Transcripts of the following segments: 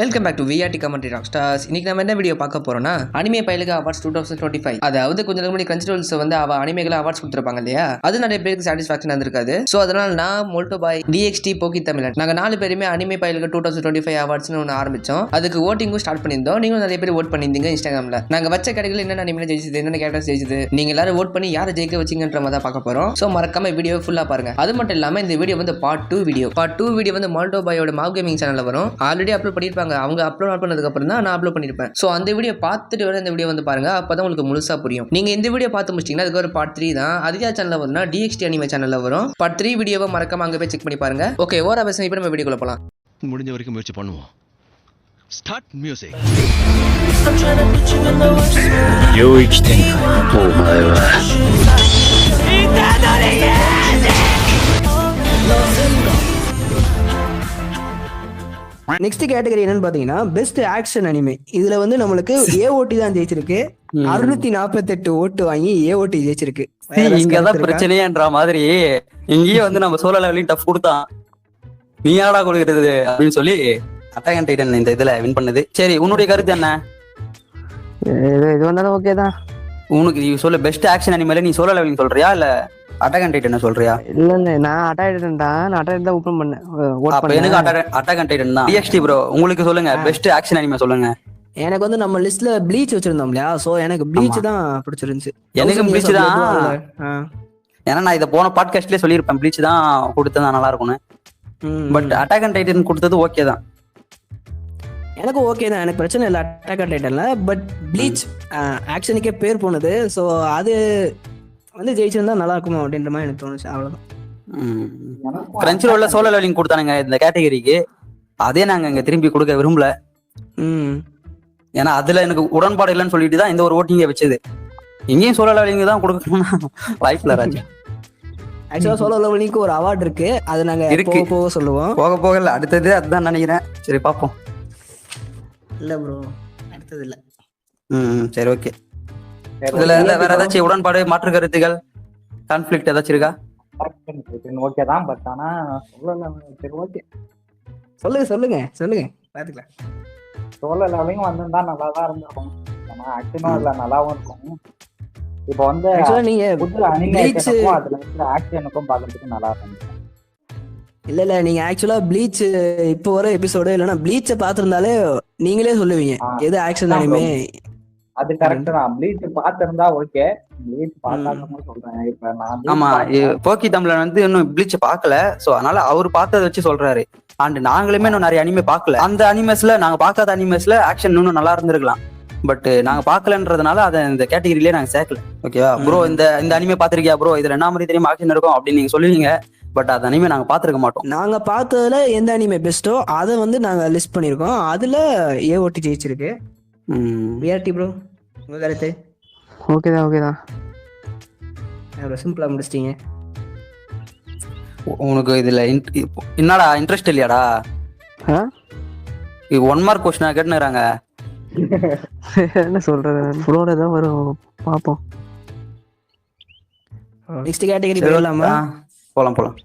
Welcome back to VRT commentary rock stars. இன்னைக்கு நம்ம என்ன வீடியோ பார்க்க போறோம்னா அனிமே பயிலுக்கு அவார்ட்ஸ் 2025. அதாவது கொஞ்சம் நாள் முன்னாடி கிரன்ச்ரோல்ஸ் வந்து அனிமேகளை அவார்ட்ஸ் கொடுத்துருப்பாங்க இல்லையா, அது நிறைய பேருக்கு சாட்டிஸ்ஃபேக்ஷன் இருந்திருக்காது. ஸோ அதனால நான் மோல்டோ பாய் டிஎக்ஸ்டி போக்கி தமிழன் நாங்கள் 4 பேருமே அனிமே பயிலுக்கு 2025 அவார்ட்ஸ்னு ஒன்று ஆரம்பிச்சோம். அதுக்கு ஓட்டிங்கும் ஸ்டார்ட் பண்ணியிருந்தோம். நீங்களும் நிறைய பேர் ஓட் பண்ணியிருந்தீங்க இன்ஸ்டாகிராமில். நாங்கள் வச்ச கடைகள் என்னென்ன அனிமே ஜெயிச்சது, என்னென்ன கேரக்டர்ஸ் ஜெயிச்சது, நீங்க எல்லாரும் ஓட் பண்ணி யாரை ஜெயிக்க வச்சிங்கன்ற மாதிரி தான் பார்க்க போறோம். ஸோ மறக்காம வீடியோ ஃபுல்லாக பாருங்க. அது மட்டும் இல்லாமல் இந்த வீடியோ வந்து பார்ட் 2 வீடியோ வந்து மோல்டோ பாயோட மாவ் கேமிங் சேனலில் வரும். ஆல்ரெடி அப்லோட் பண்ணியிருப்பாங்க. அவங்க அப்லோட் பண்ணதுக்கு அப்புறம் தான் நான் அப்லோட் பண்ணிருப்பேன். சோ அந்த வீடியோ பார்த்துட்டு வர இந்த வீடியோ வந்து பாருங்க. அப்பதான் உங்களுக்கு முழுசா புரியும். நீங்க இந்த வீடியோ பார்த்து முடிச்சிட்டீங்கன்னா அதுக்கு ஒரு பார்ட் 3 தான் அதிகா சேனல்ல வரும்னா டிஎக்ஸ்டி அனிமே சேனல்ல வரும். பார்ட் 3 வீடியோவை மறக்காம அங்க போய் செக் பண்ணி பாருங்க. ஓகே, ஓரா பேச இப்போ நம்ம வீடியோக்குள்ள போலாம். முடிஞ்ச வரைக்கும் முயற்சி பண்ணுவோம். Start music. 領域展開。お前はநெக்ஸ்ட் கேட்டகரி என்னன்னு பாத்தீங்கன்னா பெஸ்ட் ஆக்ஷன் அனிமே. இதுல வந்து நம்மளுக்கு ஏஓடி தான் ஜெயிச்சிருக்கு. 648 ஓட்டு வாங்கி ஏஓடி ஜெயிச்சிருக்கு. இங்கதான் பிரச்சனையன்ற மாதிரி இங்கேயே வந்து நம்ம சோலோ லெவலையும் டஃப் கொடுத்தான். நீ யாரா கொடுக்கிறது அப்படின்னு சொல்லி அட்டாக் அண்ட் டைட்டன் இந்த இதுல வின் பண்ணுது. சரி, உன்னுடைய கருத்து என்ன? இது வந்தாலும் ஓகே தான். உனக்கு நீ சொல்ல பெஸ்ட் ஆக்ஷன் அனிமேல நீ சோலோ லெவலிங் சொல்றியா இல்ல அட்டாக் அண்ட் டைட்டன் சொல்றியா? இல்ல நான் அட்டாக் தான் ஓபன் பண்ணேன். அப்ப எனக்கு அட்டாக் அண்ட் டைட்டன் தான். டிஎக்ஸ்டி ப்ரோ உங்களுக்கு சொல்லுங்க, பெஸ்ட் ஆக்ஷன் அனிமே சொல்லுங்க. எனக்கு வந்து நம்ம லிஸ்ட்ல ப்ளீச் வச்சிருந்தோம் இல்லையா, சோ எனக்கு ப்ளீச் தான் பிடிச்சிருந்துச்சு. எனக்கு ப்ளீச் தான். ஏன்னா நான் இதை போன பாட்காஸ்ட்லயே சொல்லியிருப்பேன், ப்ளீச் தான் கொடுத்தா நல்லா இருக்கும்னு. பட் அட்டாக் அண்ட் டைட்டன் கொடுத்தது ஓகே தான். எனக்கு ஓகே தான், எனக்கு பிரச்சனை இல்லை அட்டாக் அண்ட் டைட்டன்ல. பட் ப்ளீச் ஆக்ஷனுக்கே பேர் போனது. ஸோ அது வந்து ஜெயிச்சிருந்தா நல்லா இருக்குமா அப்படின்ற மாதிரி எனக்கு தோணுச்சு. அவ்வளவுதான். கிரன்ச்ரோல்ல சோலோ லெவலிங் கொடுத்தானுங்க இந்த கேட்டகரிக்கு. அதே நாங்க இங்க திரும்பி கொடுக்க விரும்பல. ஏன்னா அதுல எனக்கு உடன்பாடு இல்லைன்னு சொல்லிட்டு தான் இந்த ஒரு ஓட்டிங்க வச்சது. எங்கேயும் சோலோ லெவலிங் தான் கொடுக்கணும்னா லைஃப்ல ராஜா. ஆக்சுவலா சோலோ லெவலிங்க்கு ஒரு அவார்ட் இருக்கு, அது நாங்க போக சொல்லுவோம். போக இல்ல, அடுத்தது அதுதான் நினைக்கிறேன். சரி பாப்போம். இல்ல ப்ரோ, அடுத்தது இல்ல. சரி ஓகே. இதுல வேற ஏதாச்சும் உடன்பாடு, மாற்று கருத்துகள், கான்ஃபிளிக்ட் ஏதாச்சும் இருக்கா? ஓகே தான், பட் ஆனா சொல்லல. சரி ஓகே, சொல்லுங்க பாத்துக்கலாம். சோலோ லெவலிங் வந்திருந்தா நல்லா தான் இருந்திருக்கும். ஆனா ஆக்ஷனும் அதுல நல்லாவும் இருக்கும். இப்போ வந்து நீங்க புது அனிமேஷனுக்கும் அதுல இருக்கிற ஆக்ஷனுக்கும் பாக்குறதுக்கு நல்லா இருக்கும். இல்ல நீங்க ஆக்சுவலா ப்ளீச் இப்போ வர எபிசோடு இல்லைன்னா ப்ளீச்ச பாத்திருந்தாலே நீங்களே சொல்லுவீங்க எது ஆக்ஷன் அனிமே. அது கரெக்ட் தான். ப்ளீச் பாத்திருந்தா ஓகே, ப்ளீச் பார்க்காம சொல்றேன். இப்ப நான் ஆமா, போக்கி தமிழன் வந்து இன்னும் ப்ளீச் பார்க்கல. சோ அதனால அவர் பார்த்ததை வச்சு சொல்றாரு. அண்ட் நாங்களுமே இன்னும் நிறைய அனிமே பார்க்கல. அந்த அனிமேஸ்ல நாங்க பார்க்காத அனிமேஸ்ல ஆக்ஷன் இன்னும் நல்லா இருந்திருக்கலாம். பட் நாங்க பார்க்கலன்றதுனால அதை இந்த கேட்டகரியிலே நாங்க சேர்க்கல. ஓகேவா ப்ரோ? இந்த அனிமே பாத்திருக்கியா ப்ரோ, இதுல என்ன மாதிரி தெரியுமா ஆக்ஷன் இருக்கும் அப்படின்னு நீங்க சொல்லுவீங்க. பட் அது அனிமே நாங்க பாத்துருக்க மாட்டோம். நாங்க பார்த்ததுல எந்த அனிமே பெஸ்டோ அதை வந்து நாங்க லிஸ்ட் பண்ணிருக்கோம். அதுல ஏஓடி ஜெயிச்சிருக்கு. விஆர்டி ப்ரோ உங்க கருத்து? ஓகேதான். சிம்பிளா முடிச்சிட்டீங்க. உனக்கு இதுல என்னடா இன்ட்ரெஸ்ட் இல்லையாடா? 1 மார்க் கொஸ்டின் கேட்டுறாங்க. என்ன சொல்றது, ஃப்ளோல தான் வரும், பாப்போம். நெக்ஸ்ட் கேட்டகரி போலாமா? போலாம்.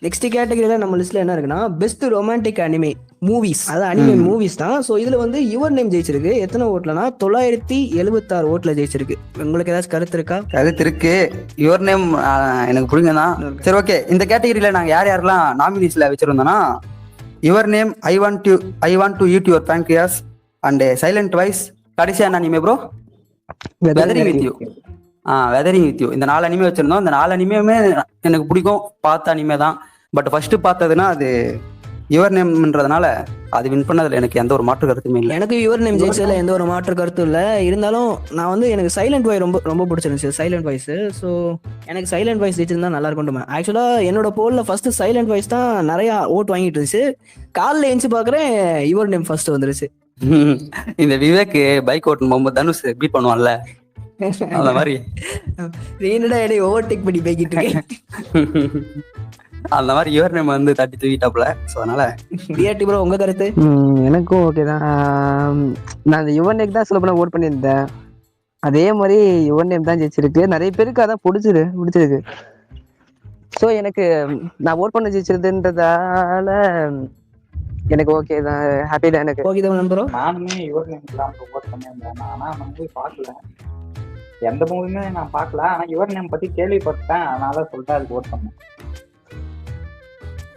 நெக்ஸ்ட் கேட்டகரியில நம்ம லிஸ்ட்ல என்ன இருக்குன்னா பெஸ்ட் ரொமான்டிக் அனிமே மூவிஸ். அது அனிமே மூவிஸ் தான். சோ இதுல வந்து யுவர் நேம் ஜெயிச்சிருக்கு. எத்தனை ஓட்லனா 976 ஓட்ல ஜெயிச்சிருக்கு. உங்களுக்கு ஏதாச்சும் கருத்து இருக்கா? கருத்து இருக்கு. யுவர் நேம் எனக்கு புரியுங்க. சரி ஓகே, இந்த கேட்டகரியில நாங்க யாரெல்லாம் நாமினிஸ்ல வச்சிருந்தோம்னா your name, I want to eat your pancreas and silent voice. கடைசியா என்ன anime bro? Weathering with you. Weathering with you. இந்த 4 அனிமே வச்சிருந்தோம். இந்த 4 அனிமே எனக்கு பிடிக்கும், பார்த்த அனிமே தான். பட் ஃபர்ஸ்ட் பார்த்ததுன்னா அது யுவர் நேம்ன்றதுனால அது வின் பண்ணதுல எனக்கு எந்த ஒரு மாற்று கருத்துமே இல்லை. எனக்கு யுவர் நேம் ஜெயிச்சதுல எந்த ஒரு மாற்று கருத்தும் இல்லை. இருந்தாலும் நான் வந்து எனக்கு சைலண்ட் வாய்ஸ் ரொம்ப பிடிச்சிருந்துச்சு, சைலண்ட் வாய்ஸ். ஸோ எனக்கு சைலண்ட் வாய்ஸ் ஜெயிச்சிருந்தா நல்லா இருக்கும். ஆக்சுவலா என்னோட போல்ல ஃபர்ஸ்ட் சைலண்ட் வாய்ஸ் தான் நிறைய ஓட் வாங்கிட்டு இருந்துச்சு. காலில் எழுந்து பாக்குறேன் யுவர் நேம் ஃபர்ஸ்ட் வந்துருச்சு. இந்த விவேக் பைக் ஓட்டும் போகும்போது தனுஷ் பீட் பண்ணுவான்ல, அந்த மாதிரி என்னடா என்னை ஓவர்டேக் பண்ணி போய்கிட்டு இருக்கேன். அந்த மாதிரி யுவர் நேம் வந்து தட்டி தூக்கிட்டாப்ல. ஸோ அதனால விஆர்டி ப்ரோ உங்க கருத்து? எனக்கும் ஓகே தான். நான் அந்த யுவர் நேம் தான் சொல்ல போனா ஓட் பண்ணியிருந்தேன். அதே மாதிரி யுவர் நேம் தான் ஜெயிச்சிருக்கு. நிறைய பேருக்கு அதான் பிடிச்சிருக்கு. ஸோ எனக்கு நான் ஓட் பண்ண ஜெயிச்சிருதுன்றதால எனக்கு ஓகே தான், ஹாப்பி தான் எனக்கு. ஓகே தான் ப்ரோ. நானுமே யுவர் நேம் தான் ஓட் பண்ணியிருந்தேன். ஆனா நான் மூவி பார்க்கல, எந்த மூவியுமே நான் பார்க்கல. ஆனா யுவர் நேம் பத்தி கேள்விப்பட்டேன், அதனால சொல்லிட்டு அதுக்கு ஓட் பண்ணேன்.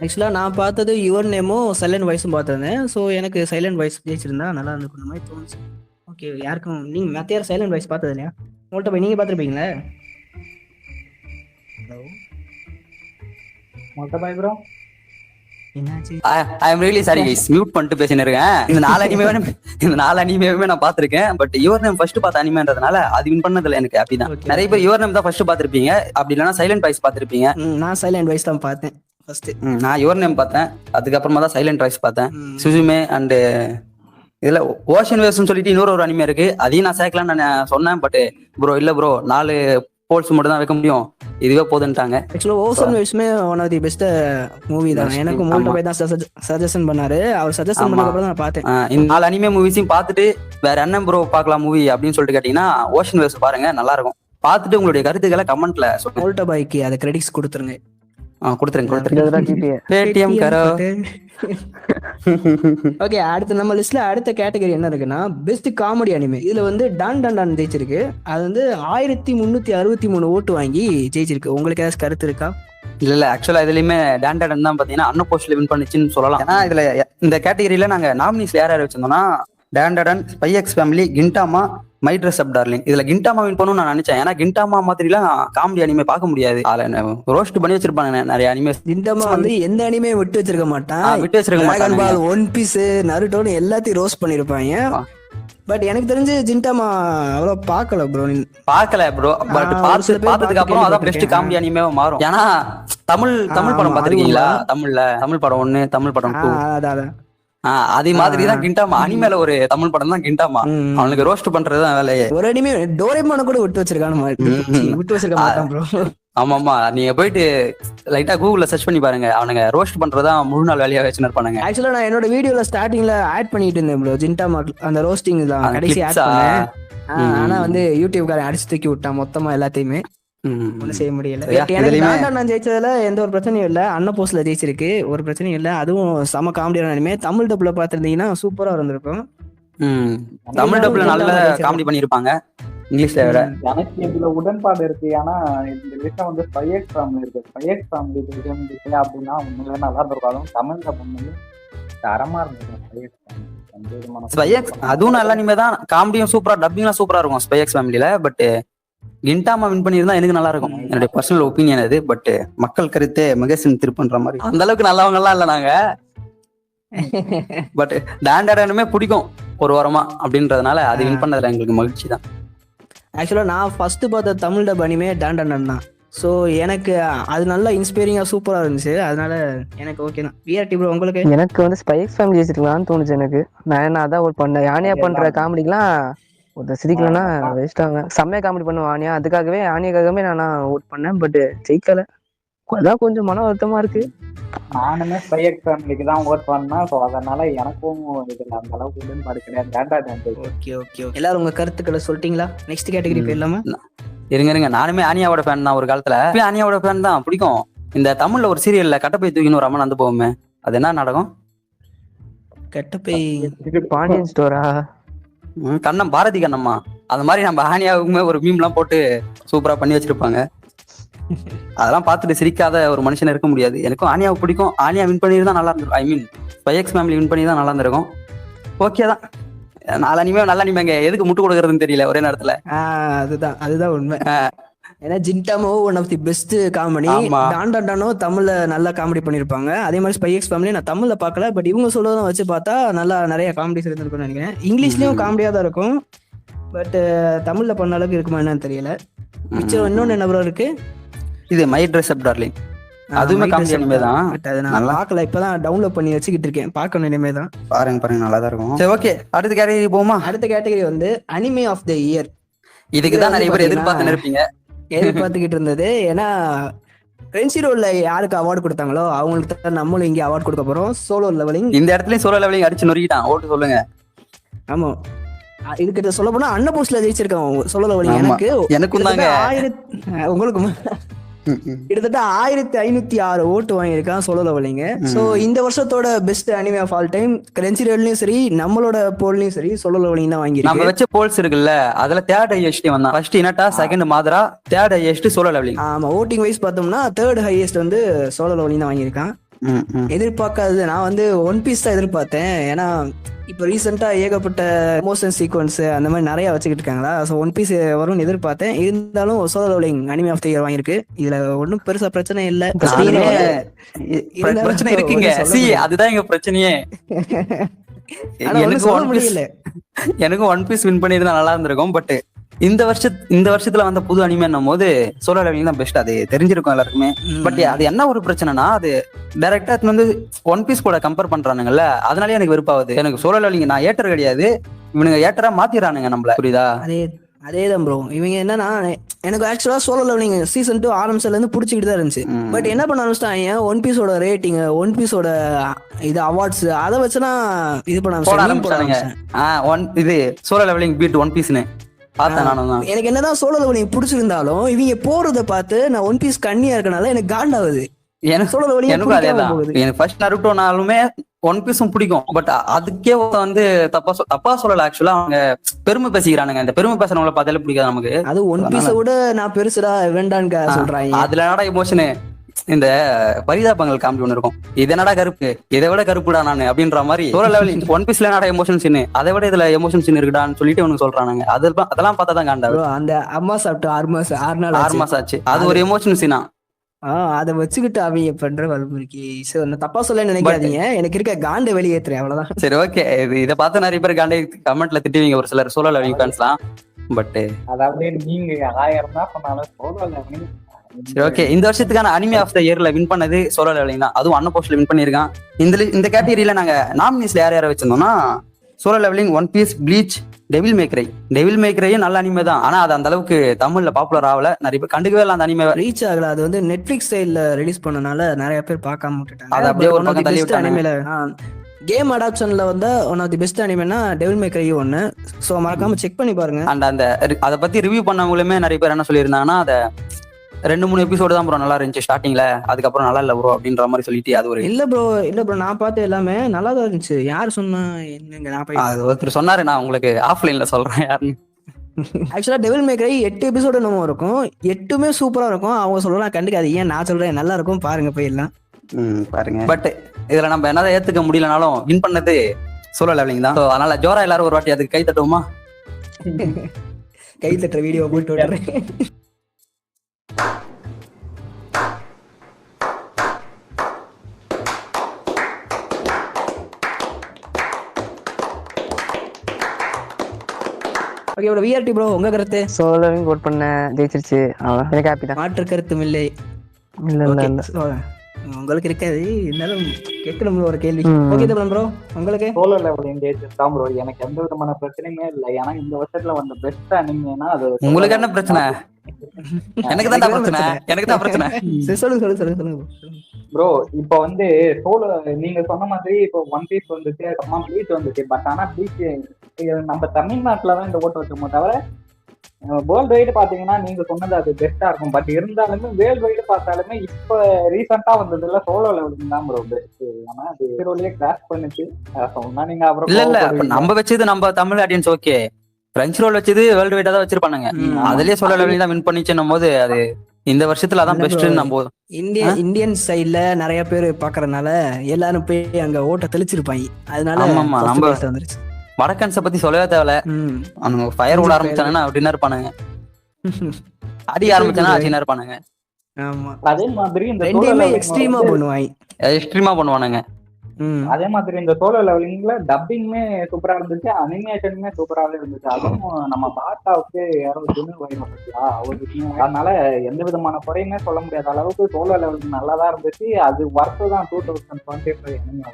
ஆக்சுவலாக நான் பார்த்தது யுவர் நேமும் சைலண்ட் வாய்ஸும் பார்த்துருந்தேன். ஸோ எனக்கு சைலண்ட் வாய்ஸ் ஜெயிச்சிருந்தா நல்லா இருந்துக்கும் மாதிரி தோணுச்சு. ஓகே, யாருக்கும் நீங்கள் மற்ற யாரும் சைலண்ட் வாய்ஸ் பார்த்தது இல்லையா? உங்கள்கிட்ட போய் நீங்கள் பார்த்துருப்பீங்களே. ஹலோ மொட்டை பாய் ப்ரோ, என்னாச்சு? I am really sorry guys, mute பண்ணிட்டு பேசினு இருக்கேன். இந்த 4 அனிமேவுமே நான் பார்த்திருக்கேன். பட் யுவர் நேம் ஃபர்ஸ்ட் பார்த்த அனிமேன்றதுனால அது வின் பண்ணதுல எனக்கு ஹாப்பி தான். Okay. நிறைய பேர் யுவர் நேம் தான் ஃபர்ஸ்ட் பார்த்திருப்பீங்க, அப்படி இல்லைன்னா சைலண்ட் வாய்ஸ் பார்த்திருப்பீங்க. நான் சைலண்ட் வாய்ஸ் தான் பார்த்தேன் ஃபர்ஸ்ட். நான் யுவர் நேம் பார்த்தேன், அதுக்கப்புறமா தான் சைலண்ட் வாய்ஸ் பார்த்தேன். சுசுமே அண்ட் இதுல ஓஷன் வேவ்ஸ்னு சொல்லிட்டு இன்னொரு அனிமே இருக்கு, அதையும் நான் சேர்க்கலாம்னு நான் சொன்னேன். பட் ப்ரோ இல்ல ப்ரோ, 4 போல்ஸ் மட்டும் தான் வைக்க முடியும், இதுவே போதுன்ட்டாங்க. ஆக்சுவலாக ஓசன் வேவ்ஸ்மே one of the best movie தான். எனக்கு மோல்டோ பாய் தான் சஜஷன் பண்ணாரு. அவர் சஜஷன் பண்ணதுக்கப்புறம் நான் பார்த்தேன். இந்த 4 அனிமே மூவிஸையும் பார்த்துட்டு வேற என்ன ப்ரோ பார்க்கலாம் மூவி அப்படின்னு சொல்லிட்டு கேட்டீங்கன்னா ஓஷன் வேவ்ஸ் பாருங்க, நல்லா இருக்கும். பார்த்துட்டு உங்களுடைய கருத்துக்களை கமெண்ட்ல சொல்லுங்க. மோல்டோ பாய்க்கு அதை கிரெடிட்ஸ் கொடுத்துருங்க. கொடுத்துருங்க. பேடிஎம் கரோ. ஓகே, அடுத்து நம்ம லிஸ்ட்ல அடுத்த கேட்டகரி என்ன இருக்குன்னா பெஸ்ட் காமெடி அனிமே. இதுல வந்து டான் டான் டான் ஜெயிச்சிருக்கு. அது வந்து 1363 ஓட்டு வாங்கி ஜெயிச்சிருக்கு. உங்களுக்கு ஏதாச்சும் கருத்து இருக்கா? இல்ல ஆக்சுவலா இதுலயுமே டான்டாடன் தான் பாத்தீங்கன்னா அன்ன போஸ்ட்ல வின் பண்ணிச்சுன்னு சொல்லலாம். ஏன்னா இதுல இந்த கேட்டகரியில நாங்க நாமினிஸ் யார் யார் வச்சிருந்தோம்னா Dandadan, spy x family, Gintama, my dress up darling. இதுல கிண்டாமா வின் பண்ணணும்னு நான் நினைச்சேன். ஏன்னா கிண்டாமா மாதிரிலாம் காமெடி அனிமே பார்க்க முடியாது, அதுல ரோஸ்ட் பண்ணி வச்சிருப்பாங்க நிறைய அனிமே. கிண்டாமா வந்து எந்த அனிமே விட்டு வச்சிருக்க மாட்டான். விட்டு வச்சிருக்க டிராகன் பால், ஒன் பீஸ், நருட்டோன்னு எல்லாத்தையும் ரோஸ்ட் பண்ணிருப்பாங்க. பட் எனக்கு தெரிஞ்சு ஜின்டாமா அவ்வளவு பார்க்கல ப்ரோ. பார்க்கல ப்ரோ, பட் பார்த்ததுக்கு அப்புறம் அதான் பெஸ்ட் காமெடி அனிமே மாறும். ஏன்னா தமிழ் படம் பார்த்திருக்கீங்களா? தமிழ் படம் 1, தமிழ் படம் 2. அதான் அதே மாதிரிதான் கிண்டாமா அனிமேல ஒரு தமிழ் படம் தான் கிண்டாமா. அவனுக்கு ரோஸ்ட் பண்றதுதான் வேலையே. ஒரு அனிமே டோரேமான் கூட விட்டு வச்சிருக்கானு விட்டு வச்சிருக்க மாட்டான் ப்ரோ. ஆமாமா, நீங்க போயிட்டு லைட்டா கூகுள்ல சர்ச் பண்ணி பாருங்க, அவனுங்க ரோஸ்ட் பண்றதா முழு நாள் வேலையா வச்சுன்னு இருப்பானுங்க. ஆக்சுவலா நான் என்னோட வீடியோல ஸ்டார்டிங்ல ஆட் பண்ணிட்டு இருந்தேன் ப்ரோ, ஜின்டாமா அந்த ரோஸ்டிங் தான் கடைசி ஆட் பண்ணேன். ஆனா வந்து யூடியூப்காரன் அடிச்சு தூக்கி விட்டான் மொத்தமா எல்லாத்தையுமே. ஒன்றும் செய்ய முடியல. நான் ஜெயிச்சதுல எந்த ஒரு பிரச்சனையும் இல்லை. அன்ன போஸ்ட்ல ஜெயிச்சிருக்கு, ஒரு பிரச்சனையும் இல்லை. அதுவும் செம காமெடியான அனிமே. தமிழ் டப்ல பாத்திருந்தீங்கன்னா சூப்பரா இருந்திருக்கும். தமிழ் டப்ல நல்ல காமெடி பண்ணிருப்பாங்க இங்கிலீஷ்ல விட. எனக்கு இதுல உடன்பாடு இருக்கு. ஏன்னா இந்த லிஸ்ட்ல வந்து ஸ்பை எக்ஸ் ஃபேமிலி இருக்கு. ஸ்பை எக்ஸ் ஃபேமிலி இருந்துச்சு அப்படின்னா உண்மையிலே நல்லா இருந்திருக்கும். அதுவும் தமிழ் டப் வந்து தரமா இருந்திருக்கும். ஸ்பை எக்ஸ் அதுவும் நல்ல அனிமே தான், காமெடியும் சூப்பரா, டப்பிங்லாம் சூப்பரா இருக்கும் ஸ்பை எக்ஸ் ஃபேமிலில. பட் கிண்டாமா வின் பண்ணியிருந்தா எனக்கு நல்லா இருக்கும், என்னுடைய பர்சனல் ஒப்பீனியன் அது. பட் மக்கள் கருத்தே மகேசன் திருப்பன்ற மாதிரி அந்த அளவுக்கு நல்லவங்க எல்லாம் இல்ல நாங்க. பட் டான்டாடனுமே பிடிக்கும் ஒரு வாரமா அப்படின்றதுனால அது வின் பண்ணதுல எங்களுக்கு மகிழ்ச்சி தான். ஆக்சுவலா நான் ஃபர்ஸ்ட் பார்த்த தமிழ் டப் அனிமே டான்டாடன் தான். ஸோ எனக்கு அது நல்லா இன்ஸ்பைரிங்கா சூப்பரா இருந்துச்சு. அதனால எனக்கு ஓகே தான். விஆர்டி ப்ரோ உங்களுக்கு? எனக்கு வந்து ஸ்பை எக்ஸ் ஃபேமிலி ஜெயிச்சிருக்கலாம்னு தோணுச்சு எனக்கு. நான் அதான் ஓட் பண்ணேன். யானையா பண்ற காமெடிக்கெல்லாம் ஒரு சிரிக்கலன்னா வேஸ்ட் ஆகுங்க. செம்மையா காமெடி பண்ணுவேன் ஆனியா, அதுக்காகவே ஆனியாக்காகவே நான் ஓட் பண்ணேன். பட் ஜெயிக்கல, அதான் கொஞ்சம் மன வருத்தமா இருக்கு. நானுமே ஸ்பை எக்ஸ் ஃபேமிலிக்கு தான் ஓட் பண்ணேன். ஸோ அதனால எனக்கும் இதுல அந்த அளவுக்கு உடன்பாடு கிடையாது. ஓகே ஓகே, எல்லாரும் உங்க கருத்துக்களை சொல்லிட்டீங்களா? நெக்ஸ்ட் கேட்டகரி போயிடலாமா? இருங்க, நானுமே ஆனியாவோட ஃபேன் தான் ஒரு காலத்துல. ஆனியாவோட ஃபேன் தான் பிடிக்கும். இந்த தமிழ்ல ஒரு சீரியல்ல கட்டப்பை தூக்கின்னு ஒரு அம்மன் வந்து போவோமே, அது என்ன நாடகம்? கட்டப்பை பாண்டியன் ஸ்டோரா? கண்ணம், பாரதி கண்ணம்மா. அந்த மாதிரி நம்ம ஆனியாவுக்குமே ஒரு மீம்லாம் போட்டு சூப்பரா பண்ணி வச்சிருப்பாங்க. அதெல்லாம் பார்த்துட்டு சிரிக்காத ஒரு மனுஷன் இருக்க முடியாது. எனக்கும் ஆனியாவை பிடிக்கும். ஆனியா வின் பண்ணிருந்தா நல்லா இருந்திருக்கும். ஐ மீன் ஸ்பை எக்ஸ் ஃபேமிலி வின் பண்ணி தான் நல்லா இருந்திருக்கும். ஓகே தான், நாலனிமே நல்ல அனிமேங்க, எதுக்கு முட்டு கொடுக்கறதுன்னு தெரியல ஒரே நேரத்துல. அதுதான் உண்மை. ஏன்னா Gintama one of the best comedy. டான்டானோ தமிழ்ல நல்லா காமெடி பண்ணிருப்பாங்க. அதே மாதிரி ஸ்பை எக்ஸ் ஃபேமிலி நான் தமிழ்ல பார்க்கல. பட் இவங்க சொல்றதை வச்சு பார்த்தா நல்லா நிறைய காமெடிஸ் இருந்திருக்கும்னு நினைக்கிறேன். இங்கிலீஷ்லயும் காமெடியா தான் இருக்கும். பட் தமிழ்ல பண்ண அளவுக்கு இருக்குமா என்னன்னு தெரியல. மிச்சம் இன்னொன்னு என்ன ப்ரோ இருக்கு? இது மை ட்ரெஸ் அப் டார்லிங், அதுவுமே காமெடி அனிமே தான். அது நான் பார்க்கல, இப்பதான் டவுன்லோட் பண்ணி வச்சுக்கிட்டு இருக்கேன். பார்க்கணும் இனிமே தான். பாருங்க நல்லா தான் இருக்கும். சரி ஓகே, அடுத்த கேட்டகரி போமா? அடுத்த கேட்டகரி வந்து அனிமே ஆஃப் த இயர். இதுக்கு தான் நிறைய பேர் எதிர்பார்த்துக்கிட்டு இருந்தது. ஏன்னா ரென்சிரோல யாருக்கு அவார்டு கொடுத்தாங்களோ அவங்களுக்கு தான் நம்மளும் இங்கே அவார்டு கொடுக்க போறோம். Solo leveling. இந்த இடத்துலயும் சோலோ லெவலிங் அடிச்சு நொறுக்கிட்டான். ஓட்டு சொல்லுங்க. ஆமா, இதுக்கிட்ட சொல்ல போனா அன்ன போஸ்ட்ல ஜெயிச்சிருக்கான் சோலோ லெவலிங். எனக்கும் தாங்க. உங்களுக்கும் கிட்டத்தட்ட 1506 ஓட்டு வாங்கியிருக்கான் சோலோ லெவலிங். சோ இந்த வருஷத்தோட best anime of all time கிரன்ச்சிரோல்லயும் சரி நம்மளோட போல்லையும் சரி சோலோ லெவலிங் தான் நம்ம வாங்கியிருக்கு. வச்ச போல்ஸ் இருக்குல்ல, அதுல தேர்ட் ஹையஸ்ட் வந்தான். ஃபர்ஸ்ட் இனட்டா, செகண்ட் மாதரா, தேர்ட் ஹையஸ்ட் சோலோ லெவலிங். ஆமா, ஓட்டிங் வைஸ் பார்த்தோம்னா தேர்ட் ஹையஸ்ட் வந்து சோலோ லெவலிங் தான் வாங்கியிருக்கான். எதிர்பார்க்காதது நான் வந்து ஒன் பீஸ் தான் எதிர்பார்த்தேன். ஏன்னா இப்போ ரீசெண்டா ஏகப்பட்ட எமோஷன் சீக்வன்ஸ் அந்த மாதிரி நிறைய வச்சுக்கிட்டு இருக்காங்களா. ஸோ ஒன் பீஸ் வரும்னு எதிர்பார்த்தேன். இருந்தாலும் solo leveling anime of the year வாங்கியிருக்கு. இதுல ஒன்றும் பெருசா பிரச்சனை இல்லை. பிரச்சனை இருக்குங்க, அதுதான் எங்க பிரச்சனையே. எனக்கும் ஒன் பீஸ் வின் பண்ணிருந்தா நல்லா இருந்திருக்கும். பட் இந்த வருஷத்துல வந்த புது அனிமேன்னும் போது சோலோ லெவலிங் தான் பெஸ்ட். அது தெரிஞ்சிருக்கும் எல்லாருக்குமே. பட் அது என்ன ஒரு பிரச்சனைனா, அது டைரக்டா வந்து ஒன் பீஸ் கூட கம்பேர் பண்றானுங்கல்ல, அதனாலே எனக்கு வெறுப்பாகுது. எனக்கு சோலோ லெவலிங் நான் ஏட்டர் கிடையாது, இவனுங்க ஏட்டரா மாத்திடுறானுங்க நம்மள, புரியுதா? அதேதான் ப்ரோ. இவங்க என்னன்னா, எனக்கு ஆக்சுவலா சோலோ லெவலிங் சீசன் 2 ஆரம்பிச்சதுல இருந்து பிடிச்சிக்கிட்டு தான் இருந்துச்சு. பட் என்ன பண்ண ஆரம்பிச்சிட்டாங்க, ஒன் பீஸோட ரேட்டிங், ஒன் பீஸோட இது அவார்ட்ஸ் அதை வச்சுனா இது பண்ண ஆரம்பிச்சாங்க. இது சோலோ லெவலிங் பீட் ஒன் பீஸ்னு பார்த்தேன் நானும். எனக்கு என்னதான் சோலோ லெவலிங் பிடிச்சிருந்தாலும் இவங்க போறதை பார்த்து நான் ஒன் பீஸ் கண்ணியா இருக்கனால எனக்கு காண்டாவது. எனக்கு சோலோ லெவலிங் எனக்கும் அதேதான். எனக்கு ஃபர்ஸ்ட் நருட்டோனாலுமே ஒன் பீஸும் பிடிக்கும். பட் அதுக்கே வந்து தப்பா சொல்லல. ஆக்சுவலா அவங்க பெருமை பேசிக்கிறானுங்க. இந்த பெருமை பேசுறவங்களை பார்த்தாலே பிடிக்காது நமக்கு. அது ஒன் பீஸை விட நான் பெருசுடா வேண்டான்னு சொல்றாங்க. அதுல என்னடா எமோஷனு, இந்த பரிதாபங்கள் காமெடி ஒண்ணு இருக்கும். இது என்னடா கருப்பு, இதை விட கருப்புடா நானு அப்படின்ற மாதிரி. சோலோ லெவலிங் ஒன் பீஸ்ல என்னடா எமோஷன் சீன், அதை விட இதுல எமோஷன் சீன் இருக்குடான்னு சொல்லிட்டு ஒண்ணு சொல்றானுங்க. அதெல்லாம் பார்த்தா தான் காண்டா. அந்த அம்மா சாப்பிட்டு 6 மாசம் ஆச்சு. அது ஒரு எமோஷன் சீனா. அதை வச்சுக்கிட்டு அவங்க பண்ற வல்முறைக்கு தப்பா சொல்ல நினைக்காதீங்க. எனக்கு இருக்க காண்டை வெளியேற்றுறேன், அவ்வளவுதான். சரி, ஓகே. இது பார்த்து நிறைய பேர் காண்டை கமெண்ட்ல திட்டுவீங்க ஒரு சிலர் சோலோ லெவலிங் ஃபேன்ஸ்லாம். பட் அதாவது நீங்க 1000 தான் சொன்னாலும் சோலோ லெவலிங். சரி, ஓகே. இந்த வருஷத்துக்கான அனிமே ஆஃப் த இயர்ல வின் பண்ணது சோலோ லெவலிங் தான். அதுவும் அன்ன போஸ்ட்ல வின் பண்ணிருக்கான். இந்த கேட்டகரியில நாங்க நாமினிஸ்ல யார வச்சிருந்தோம்னா, solo leveling, one piece, bleach, devil may cry. Devil மேக்ரையும் நல்ல அனிமே தான். ஆனா அது அந்த அளவுக்கு தமிழ்ல பாப்புலர் ஆகல. நிறைய பேர் கண்டுக்கவே இல்லை அந்த அனிமே. ரீச் ஆகல. அது வந்து நெட்ஃபிளிக்ஸ் சைட்ல ரிலீஸ் பண்ணனால நிறைய பேர் பார்க்காம விட்டுட்டாங்க. அது அப்படியே ஒரு பக்கம் தள்ளி விட்டாங்க. கேம் அடாப்ஷன்ல வந்து ஒன் ஆஃப் தி பெஸ்ட் அனிமேனா டெவில் மேக்ரை ஒன்னு. சோ மறக்காம செக் பண்ணி பாருங்க. அந்த அதை பத்தி ரிவ்யூ பண்ணவங்களுமே நிறைய பேர் என்ன சொல்லியிருந்தாங்கன்னா, அதை 2-3 எபிசோடு தான் ப்ரோ நல்லா இருந்துச்சு ஸ்டார்டிங்ல, அதுக்கப்புறம் நல்லா இல்ல ப்ரோ அப்படின்ற மாதிரி சொல்லிட்டு அது ஒரு இல்ல ப்ரோ நான் பார்த்த எல்லாமே நல்லா தான் இருந்துச்சு. யார் சொன்னா என்னங்க? அது ஒருத்தர் சொன்னாரு, நான் உங்களுக்கு ஆஃப்லைன்ல சொல்றேன் யாருன்னு. ஆக்சுவலா டெவில் மேக்ரை 8 எபிசோடு நம்ம இருக்கும், 8மே சூப்பரா இருக்கும். அவங்க சொல்லலாம் கண்டுக்காது, ஏன் நான் சொல்றேன் நல்லா இருக்கும், பாருங்க போயிடலாம். பாருங்க. பட் இதுல நம்ம என்னதான் ஏத்துக்க முடியலனாலும் வின் பண்ணது சோலோ லெவலிங் தான். அதனால ஜோரா எல்லாரும் ஒரு வாட்டி அதுக்கு கை தட்டுவோமா? கை தட்டுற வீடியோ போட்டு விடுறேன். ஓகே ப்ரோ, விஆர்டி ப்ரோ உங்க கருத்து? சோலோ லெவலிங் ஓட் பண்ண ஜெயிச்சிருச்சு, அவ்வளோ எனக்கு ஹாப்பி தான். மாற்று கருத்தும் இல்லை. இல்ல உங்களுக்கு இருக்காது, இருந்தாலும் கேட்கணும் ஒரு கேள்வி. ஓகே ப்ரோ, உங்களுக்கு சோலோ லெவலிங் தான் ப்ரோ. எனக்கு எந்த விதமான பிரச்சனையுமே இல்லை. ஏன்னா இந்த வருஷத்துல வந்த பெஸ்ட் அனிமேனா அது. உங்களுக்கு என்ன பிரச்சனை? எனக்கு தான் பிரச்சனை. எனக்கு தான் பிரச்சனை. சொல்லுங்க ப்ரோ. இப்போ வந்து சோலோ நீங்க சொன்ன மாதிரி இப்போ ஒன் பீஸ் வந்துச்சு, அம்மா ப்ளீச் வந்துச்சு. பட் ஆனா ப்ளீச் நம்ம தமிழ்நாட்டுல தான் இந்த ஓட்டு வச்சோமோ தவிர வேர்ல்டு வைடு பாத்தீங்கன்னா நீங்க சொன்னது அது பெஸ்டா இருக்கும். பட் இருந்தாலுமே வேர்ல்டு வைடு பார்த்தாலுமே இப்ப ரீசெண்டா வந்ததுல சோலோ லெவலிங் தான் ப்ரோ பெஸ்ட். ஆனா அது ஹீரோலயே கிராஷ் பண்ணுச்சு சொன்னா நீங்க அப்புறம் இல்ல நம்ம வச்சது நம்ம Tamil audience okay. Crunchyroll வச்சது வேர்ல்டு வைடா தான் வச்சிருப்பானுங்க. அதுலயே சோலோ லெவலிங் தான் வின் பண்ணிச்சுன்னும் போது அது இந்த வருஷத்துல அதான் பெஸ்ட். நம்ம இந்தியன் சைட்ல நிறைய பேர் பாக்குறதுனால எல்லாரும் போய் அங்க ஓட்ட தெளிச்சிருப்பாங்க. அதனால நம்ம வந்துருச்சு. வடக்கன்ஸ பத்தி சொல்லவே தேவையில்ல. அவனுங்க ஃபயர் விட ஆரம்பிச்சாங்கன்னா அப்படின்னா இருப்பானுங்க, அடி ஆரம்பிச்சானா அடினா இருப்பானுங்க. ஆமா, அதே மாதிரி இந்த எக்ஸ்ட்ரீமா பண்ணுவானுங்க. அதே மாதிரி இந்த சோலோ லெவலிங்ல டப்பிங்குமே சூப்பரா இருந்துச்சு, அனிமேஷனுமே சூப்பராவே இருந்துச்சு. அதுவும் நம்ம பாட்டாவுக்கு யாரோ துணி வயசா அவருக்கு. அதனால எந்த விதமான குறையுமே சொல்ல முடியாத அளவுக்கு சோலோ லெவலிங் நல்லாதான் இருந்துச்சு. அது ஒர்த்து தான் 2025 அனிமே.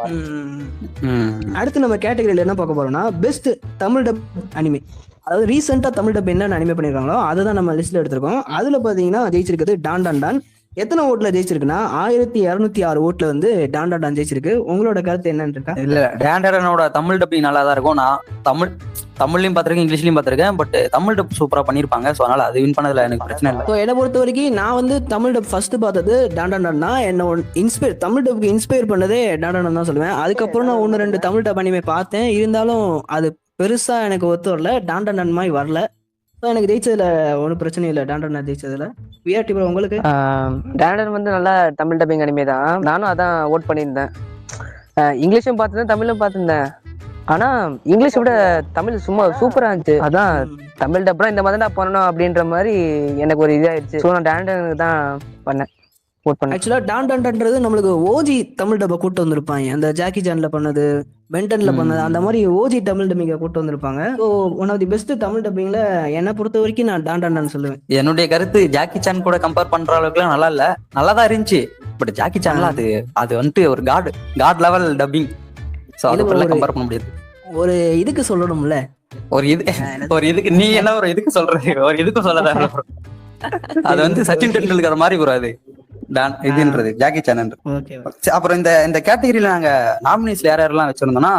அடுத்து நம்ம கேட்டகரியில என்ன பார்க்க போறோம்னா, பெஸ்ட் தமிழ் டப் அனிமே. அதாவது ரீசெண்டா தமிழ் டப் என்னென்ன அனிமே பண்ணிருக்காங்களோ அதுதான் நம்ம லிஸ்ட்ல எடுத்திருக்கோம். அதுல பாத்தீங்கன்னா ஜெயிச்சிருக்கிறது டான் டான் டான். எத்தனை ஓட்டுல ஜெயிச்சிருக்குன்னா 1206 ஓட்டுல வந்து டான் டான் டான் ஜெயிச்சிருக்கு. உங்களோட கருத்து என்னன்னு இருக்கா? இல்ல, டான் டானோட தமிழ் டப்பிங் நல்லா தான் இருக்கும். நான் தமிழ் தமிழ்லயும் பார்த்திருக்கேன், இங்கிலீஷ்லயும் பார்த்திருக்கேன். பட் தமிழ் டப் சூப்பரா பண்ணிருப்பாங்க. ஸோ அதனால அது வின் பண்ணதுல எனக்கு பிரச்சனை இல்லை. ஸோ என்னை பொறுத்த வரைக்கும் நான் வந்து தமிழ் டப் ஃபர்ஸ்ட் பார்த்தது டாண்டான் தான். என்ன தமிழ் டப்புக்கு இன்ஸ்பயர் பண்ணதே டாண்டான் தான் சொல்லுவேன். அதுக்கப்புறம் நான் 1-2 தமிழ் டப் அனிமே பார்த்தேன். இருந்தாலும் அது பெருசா எனக்கு ஒத்து வரல, டாண்டான் மாதிரி வரல. ஸோ எனக்கு ஜெயிச்சதுல ஒன்றும் பிரச்சனை இல்லை, டாண்டான் ஜெயிச்சதுல. விஆர்டி ப்ரோ உங்களுக்கு? டேண்டன் வந்து நல்லா தமிழ் டப்பிங் அனிமே தான். நானும் அதான் ஓட் பண்ணியிருந்தேன். இங்கிலீஷும் பார்த்துருந்தேன், தமிழும் பார்த்துருந்தேன். ஆனா இங்கிலீஷ் விட தமிழ் சும்மா சூப்பரா இருந்துச்சு. அதான் தமிழ் டப்லாம் இந்த மாதிரி தான் பண்ணணும் அப்படின்ற மாதிரி எனக்கு ஒரு இதாயிடுச்சு. ஸோ நான் டேண்டனுக்கு தான் பண்ணேன், ஓட் பண்ணேன். ஆக்சுவலா டாண்டான்ன்றது நம்மளுக்கு ஓஜி தமிழ் டப்பை கூட்டு வந்திருப்பாங்க. அந்த ஜாக்கி சான்ல பண்ணது, பென்டன்ல பண்ணது, அந்த மாதிரி ஓஜி தமிழ் டப்பிங்க கூட்டு வந்திருப்பாங்க. So one of the best Tamil டப்பிங்ல என்னை பொறுத்த வரைக்கும் நான் டாண்டான் சொல்லுவேன். என்னுடைய கருத்து ஜாக்கி சான் கூட கம்பேர் பண்ற அளவுக்குலாம் நல்லா இல்ல, நல்லா தான் இருந்துச்சு. பட் ஜாக்கி சான்ல அது வந்துட்டு ஒரு காட் லெவல் டப்பிங். ஸோ அது கம்பேர் பண்ண முடியாது. ஒரு இதுக்கு சொல்லணும்ல, ஒரு இதுக்கு நீ என்ன ஒரு இதுக்கு சொல்றது, ஒரு இதுக்கு சொல்லதா அது வந்து சச்சின் டெண்டுல்கர் மாதிரி ப்ரோ அது இதுன்றது ஜாக்கி சான். அப்புறம் இந்த கேட்டகரியில நாங்க நாமினிஸ்ல யாரெல்லாம் வச்சிருந்தோம்னா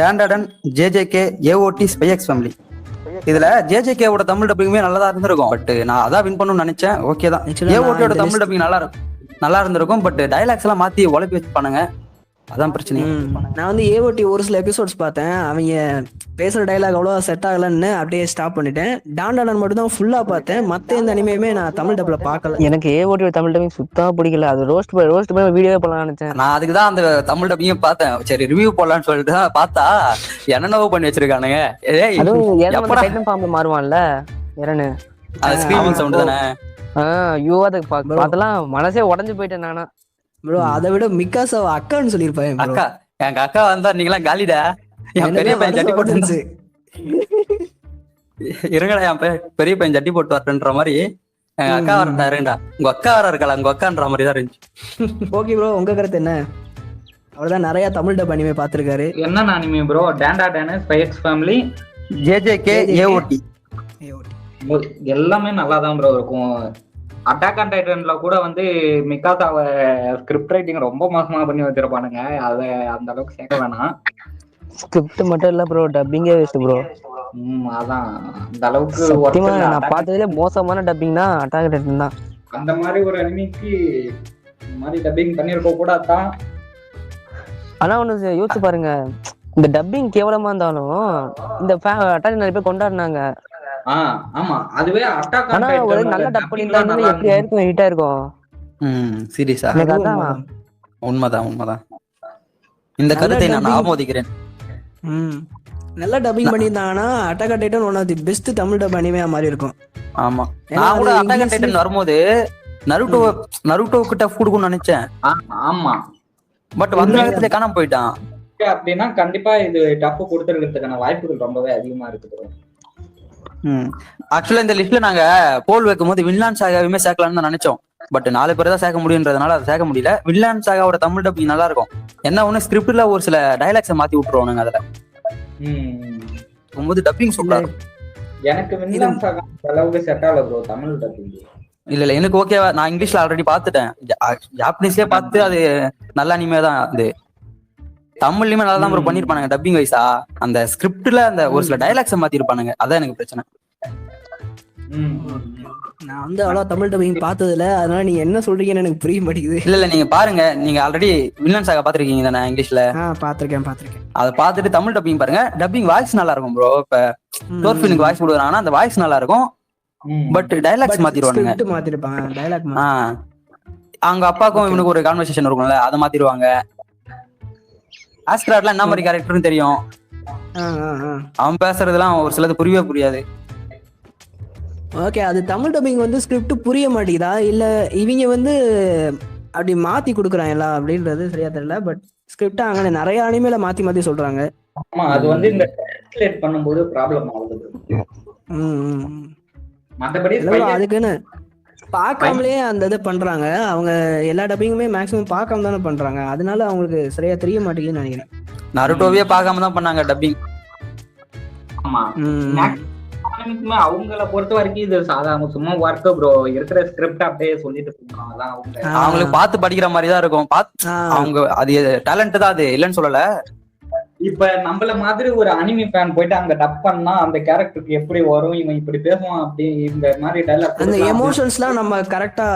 டாண்டான், ஜேஜேகே, ஏஓடி, ஸ்பைஎக்ஸ் ஃபேமிலி. இதுல ஜேஜேகேவோட தமிழ் டப்பிங்குமே நல்லதா இருந்திருக்கும். பட் நான் அதான் வின் பண்ணணும்னு நினைச்சேன். ஓகே தான். ஏஓடியோட தமிழ் டப்பிங் நல்லா இருந்திருக்கும். பட் டைலாக்ஸ் எல்லாம் மாத்தி உழைப்பி வச்சு பண்ணுங்க, அதான் பிரச்சனை. நான் வந்து ஏஓடி ஒரு சில எபிசோட்ஸ் பார்த்தேன். அவங்க பேசுற டைலாக் அவ்வளோ செட் ஆகலன்னு அப்படியே ஸ்டாப் பண்ணிட்டேன். டாண்டான் மட்டும் தான் ஃபுல்லா பார்த்தேன். மத்த எந்த அனிமையுமே நான் தமிழ் டப்ல பார்க்கல. எனக்கு ஏஓடி தமிழ் டப்பிங் சுத்தமா பிடிக்கல. அது ரோஸ்ட் பண்ணி வீடியோ போடலாம்னு நினைச்சேன். நான் அதுக்கு தான் அந்த தமிழ் டப்பிங்கும் பார்த்தேன். சரி ரிவ்யூ போடலாம்னு சொல்லிட்டு தான் பார்த்தா என்னென்னவோ பண்ணி வச்சிருக்கானுங்க. டைட்டன் ஃபார்ம்ல மாறுவான்ல எரனு, அது ஸ்கிரீமிங் சவுண்ட் தானே. ஐயோ அது அதெல்லாம் மனசே உடஞ்சு போயிட்டேன் நானா. ப்ரோ அதை விட மிக்காஸ் அவ அக்கான்னு சொல்லியிருப்பேன். அக்கா, எங்க அக்கா வந்தா நீங்களாம் காலிடா, என் பெரிய பையன் ஜட்டி போட்டு இருங்கடா, என் பெரிய பையன் ஜட்டி போட்டு வரட்டுன்ற மாதிரி எங்க அக்கா வரட்டாருண்டா. உங்க அக்கா வர இருக்கல, உங்க அக்கான்ற மாதிரி தான் இருந்துச்சு. ஓகே ப்ரோ, உங்க கருத்து என்ன? அவர்தான் நிறைய தமிழ் டப் அனிமே பாத்துருக்காரு. என்ன anime bro? Dandadan, spy x family, JJK, AOT எல்லாமே நல்லா தான் ப்ரோ இருக்கும். அட்டாக் ஆன் டைட்டன்ல கூட வந்து மிக்காசாவை ஸ்கிரிப்ட் ரைட்டிங் ரொம்ப மோசமா பண்ணி வச்சிருப்பானுங்க. அதை அந்த அளவுக்கு சேர்க்க வேணாம். ஸ்கிரிப்ட் மட்டும் இல்ல ப்ரோ, டப்பிங்கே வேஸ்ட் ப்ரோ. அதான் அந்த அளவுக்கு நான் பார்த்ததுல மோசமான டப்பிங்னா அட்டாக் ஆன் டைட்டன் தான். அந்த மாதிரி ஒரு அனிமிக்கு இந்த மாதிரி டப்பிங் பண்ணிருக்க கூடாதான். ஆனா ஒண்ணு யோசிச்சு பாருங்க, இந்த டப்பிங் கேவலமா இருந்தாலும் இந்த அட்டாக் நிறைய பேர் கொண்டாடினாங்க. ஆமா, அதுவே அட்டாக் ஆனா ஒரு நல்ல டப் பண்ணிருந்தாலும் எப்படி ஆயிருக்கும், ஹிட் ஆயிருக்கும். சீரியஸா உண்மைதான். இந்த கருத்தை நான் ஆமோதிக்கிறேன். நல்ல டப்பிங் பண்ணியிருந்தாங்கன்னா attack on titan one of the best Tamil dub அனிமையா மாதிரி இருக்கும். ஆமா, நான் கூட அட்டாக் ஆன் டைட்டன் வரும்போது நருட்டோக்கு டஃப் கொடுக்கும்னு நினைச்சேன். ஆமா, பட் வந்த நேரத்துல காணாம போயிட்டான். அப்படின்னா கண்டிப்பா இது டஃப் கொடுத்துருக்கிறதுக்கான வாய்ப்புகள் ரொம்பவே அதிகமா இருக்குது. ஆக்சுவலா இந்த லிஸ்ட்ல நாங்க போல் வைக்கும் போது வின்லாண்ட் சாகாவுமே சேர்க்கலாம்னு தான் நினைச்சோம். பட் 4 பேர் தான் சேர்க்க முடியுன்றதுனால அதை சேர்க்க முடியல. வின்லாண்ட் சாகாவோட தமிழ் டப்பிங் நல்லா இருக்கும். என்ன ஒண்ணு ஸ்கிரிப்ட்ல ஒரு சில டைலாக்ஸை மாத்தி விட்டுருவானுங்க. அதுல போகும்போது டப்பிங் சூப்பரா இருக்கும். எனக்கு வின்லாண்ட் சாகா அளவுக்கு செட் ஆகல ப்ரோ தமிழ் டப்பிங். இல்ல எனக்கு ஓகேவா, நான் இங்கிலீஷ்ல ஆல்ரெடி பாத்துட்டேன். ஜாப்பனீஸ்லயே பார்த்து அது நல்ல அனிமே தான். அது தமிழ்லயுமே நல்லா தான் பண்ணிருப்பானுங்க டப்பிங் வைஸா. அந்த ஸ்கிரிப்ட்ல அந்த ஒரு சில டைலாக்ஸை மாத்தி இருப்பானுங்க, அதான் எனக்கு பிரச்சனை. நான் வந்து அவ்வளோ தமிழ் டப்பிங் பார்த்ததுல, அதனால நீங்க என்ன சொல்றீங்கன்னு எனக்கு புரிய மாட்டேங்குது. இல்ல நீங்க பாருங்க, நீங்க ஆல்ரெடி வில்லன் சாகா பாத்திருக்கீங்க தானே இங்கிலீஷ்ல? பாத்திருக்கேன். அதை பார்த்துட்டு தமிழ் டப்பிங் பாருங்க. டப்பிங் வாய்ஸ் நல்லா இருக்கும் ப்ரோ. இப்ப டோர்ஃபினுக்கு வாய்ஸ் கொடுக்குறாங்கன்னா அந்த வாய்ஸ் நல்லா இருக்கும். பட் டைலாக்ஸ் மாத்திடுவானுங்க. மாத்திருப்பாங்க டைலாக். அவங்க அப்பாக்கும் இவனுக்கு ஒரு கான்வர்சேஷன் இருக்கும்ல, அதை மாத்திடுவாங்க. ஆஸ்கராட்லாம் என்ன மாதிரி கேரக்டர்னு தெரியும், அவன் பேசுறதுலாம் ஒரு சிலது புரியவே புரியாது. ஓகே, அது தமிழ் டப்பிங் வந்து ஸ்கிரிப்ட் புரிய மாட்டேங்குதா இல்ல இவங்க வந்து அப்படி மாத்தி கொடுக்குறாங்களா அப்படின்றது சரியா தெரியல. பட் ஸ்கிரிப்ட் அங்கே நிறைய அனிமேல மாத்தி சொல்றாங்க. ஆமா, அது வந்து இந்த டிரான்ஸ்லேட் பண்ணும்போது ப்ராப்ளம் ஆகுது. மத்தபடி அதுக்குன்னு பார்க்காமலே அந்த இதை பண்றாங்க. அவங்க எல்லா டப்பிங்குமே மேக்ஸிமம் பார்க்காம தானே பண்றாங்க. அதனால அவங்களுக்கு சரியா தெரிய மாட்டேங்குதுன்னு நினைக்கிறேன். நருட்டோவே பார்க்காம தான் பண்ணாங்க டப்பிங். ஆமா, அவங்கள பொறுத்த வரைக்கும் இது சாதாரண சும்மா ஒர்க் ப்ரோ. இருக்கிற ஸ்கிரிப்ட் அப்படியே சொல்லிட்டு போறாங்க. அவங்களுக்கு பார்த்து படிக்கிற மாதிரி தான் இருக்கும். அவங்க அது டேலண்ட் தான், அது இல்லைன்னு சொல்லல. இப்ப நம்மள மாதிரி ஒரு அனிமி ஃபேன் போயிட்டு அங்க டப் பண்ணா அந்த கேரக்டருக்கு எப்படி வரும், இவன் இப்படி பேசுவான், அப்படி இந்த மாதிரி டைலாக் அந்த எமோஷன்ஸ்லாம் நம்ம கரெக்டா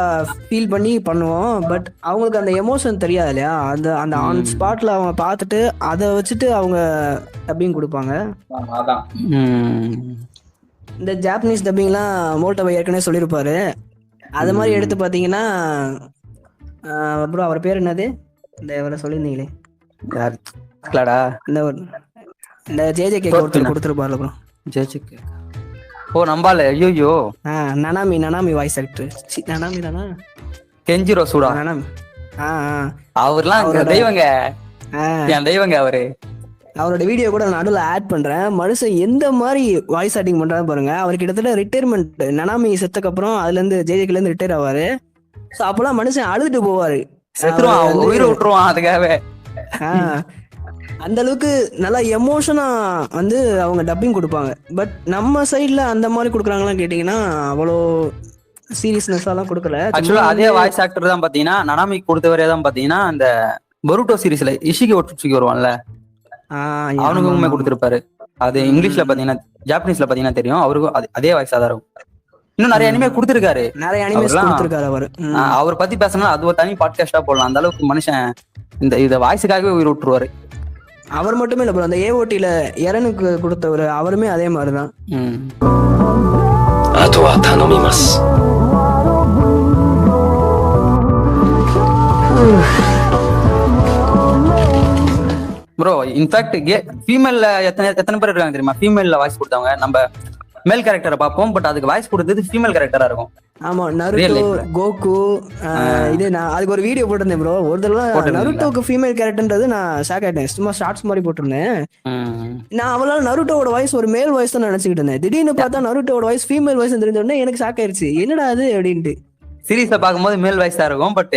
ஃபீல் பண்ணி பண்ணுவோம். பட் அவங்களுக்கு அந்த எமோஷன் தெரியாது இல்லையா, அந்த அந்த ஆன் ஸ்பாட்ல அவங்க பார்த்துட்டு அதை வச்சுட்டு அவங்க டப்பிங் கொடுப்பாங்க. அதான் இந்த ஜாப்பனீஸ் டப்பிங்லாம் மோல்டோ ஏற்கனவே சொல்லியிருப்பாரு. அது மாதிரி எடுத்து பார்த்தீங்கன்னா அப்புறம் அவர் பேர் என்னது, இந்த இவரை சொல்லியிருந்தீங்களே யார் கிளாடா இந்த ஜேஜே ஒருத்தர் கொடுத்துருப்பாரு அப்புறம் ஜெயிச்சுக்கு. ஓ நம்பால ஐயோ நனாமி வாய்ஸ் ஆக்டர். நனாமி தானா, கெஞ்சிரோ சூடா நனாமி. அவர்லாம் தெய்வங்க, என் தெய்வங்க அவரு. அவரோட வீடியோ கூட நான் நடுவில் ஆட் பண்றேன். மனுஷன் எந்த மாதிரி வாய்ஸ் ஆக்டிங் பண்றாரு பாருங்க. அவர் கிட்டத்தட்ட ரிட்டையர்மெண்ட், நனாமி செத்துக்கு அப்புறம் அதுல இருந்து ஜேஜேல இருந்து ரிட்டையர் ஆவாரு. ஸோ அப்பெல்லாம் மனுஷன் அழுதுட்டு போவாரு, செத்துருவான், உயிரை விட்டுருவான் அதுக்காகவே. அந்த அளவுக்கு நல்லா எமோஷனா வந்து அவங்க டப்பிங் கொடுப்பாங்க. பட் நம்ம சைட்ல அந்த மாதிரி கொடுக்குறாங்களான்னு கேட்டீங்கன்னா அவ்வளோ சீரியஸ்னஸ் எல்லாம் கொடுக்கல. ஆக்சுவலா அதே வாய்ஸ் ஆக்டர் தான் பாத்தீங்கன்னா நனாமிக்கு கொடுத்தவரே தான் பாத்தீங்கன்னா அந்த பொருட்டோ சீரிஸ்ல இஷிகி ஒட்சுகி வருவான்ல, அவனுக்குமே கொடுத்திருப்பாரு. அது இங்கிலீஷ்ல பாத்தீங்கன்னா, ஜாப்பனீஸ்ல பாத்தீங்கன்னா தெரியும், அவருக்கும் அதே வாய்ஸா தான் இருக்கும். இன்னும் நிறைய அனிமே கொடுத்திருக்காரு, நிறைய அனிமேஸ் கொடுத்திருக்காரு அவர். அவர் பத்தி பேசணும் அது ஒரு தனி பாட்காஸ்டா போடலாம். அந்த அளவுக்கு மனுஷன் இந்த வாய்ஸுக்காகவே உயிர் விட்டுருவாரு. அவர் மட்டுமே இல்ல ப்ரோ, அந்த ஏஓடில எரனுக்கு கொடுத்தவர் அவருமே அதே மாதிரிதான். ப்ரோ இன்ஃபேக்ட் ஃபீமேல்ல எத்தனை பேர் இருக்காங்க தெரியுமா? ஃபீமேல்ல வாய்ஸ் கொடுத்தவங்க நம்ம மேல் கேரக்டரை பார்ப்போம், பட் அதுக்கு வாய்ஸ் கொடுத்தது ஃபீமேல் கேரக்டரா இருக்கும். ஆமா, நருட்டோ, கோகு, இது நான் அதுக்கு ஒரு வீடியோ போட்டிருந்தேன் ப்ரோ. ஒரு தடவை நருட்டோக்கு ஃபீமேல் கேரக்டர்ன்றது நான் ஷாக் ஆயிட்டேன். சும்மா ஷார்ட்ஸ் மாதிரி போட்டிருந்தேன். நான் அவளால நருட்டோட வாய்ஸ் ஒரு மேல் வாய்ஸ் தான் நினைச்சுக்கிட்டு இருந்தேன். திடீர்னு பார்த்தா நருட்டோட வாய்ஸ் ஃபீமேல் வாய்ஸ் தெரிஞ்ச உடனே எனக்கு ஷாக் ஆயிருச்சு, என்னடா அது அப்படின்ட்டு. சீரீஸை பார்க்கும்போது மேல் வாய்ஸ் தான் இருக்கும், பட்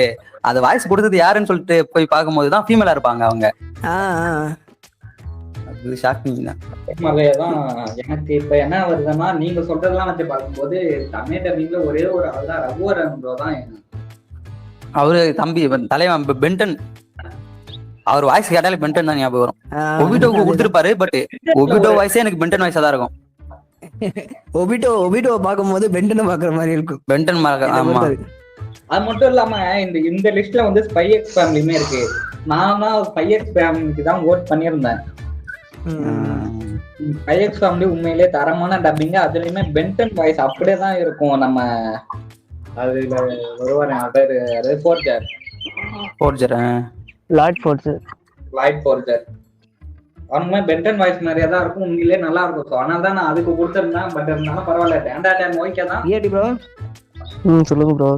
அது வாய்ஸ் கொடுத்தது யாருன்னு சொல்லிட்டு போய் பார்க்கும்போது தான் ஃபீமேலா இருப்பாங்க அவங்க. அது ஷாக்கிங் தான். அதேதான் எனக்கு இப்ப என்ன வருதுன்னா, நீங்க சொல்றதெல்லாம் வச்சு பார்க்கும்போது தமிழ் டப்பிங்ல ஒரே ஒரு ஆள் தான், ரகுவரன் ப்ரோ தான். அவரு தம்பி தலைவன் பென்டன், அவர் வாய்ஸ் கேட்டாலே பென்டன் தான் ஞாபகம் வரும். ஒபிட்டோக்கு கொடுத்திருப்பாரு, பட் ஒபிட்டோ வாய்ஸே எனக்கு பென்டன் வாய்ஸா தான் இருக்கும். ஒபிட்டோ பார்க்கும்போது பென்டனை பாக்குற மாதிரி இருக்கும். பென்டன் ஆமா. அது மட்டும் இல்லாம இந்த லிஸ்ட்ல வந்து ஸ்பை எக்ஸ் ஃபேமிலியுமே இருக்கு. நான் தான் ஸ்பை எக்ஸ் ஃபேமிலிக்கு தான் ஓட் பண்ணியிருந்தேன். ஸ்பை எக்ஸ் ஃபேமிலி உண்மையிலேயே தரமான டப்பிங்க, அதுலயுமே பென்டன் வாய்ஸ் அப்படியே தான் இருக்கும். நம்ம அதுல வருவாரு ஃபோர்ஜர் அவனுமே பென்டன் வாய்ஸ் மாதிரியே தான் இருக்கும், உண்மையிலேயே நல்லா இருக்கும். ஸோ அதனால தான் நான் அதுக்கு கொடுத்துருந்தேன். பட் இருந்தாலும் பரவாயில்ல, டேண்டா டேன் ஓகே தான். ஏடி ப்ரோ சொல்லுங்க ப்ரோ,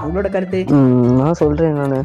உங்களோட கருத்து. நான் சொல்றேன். நானு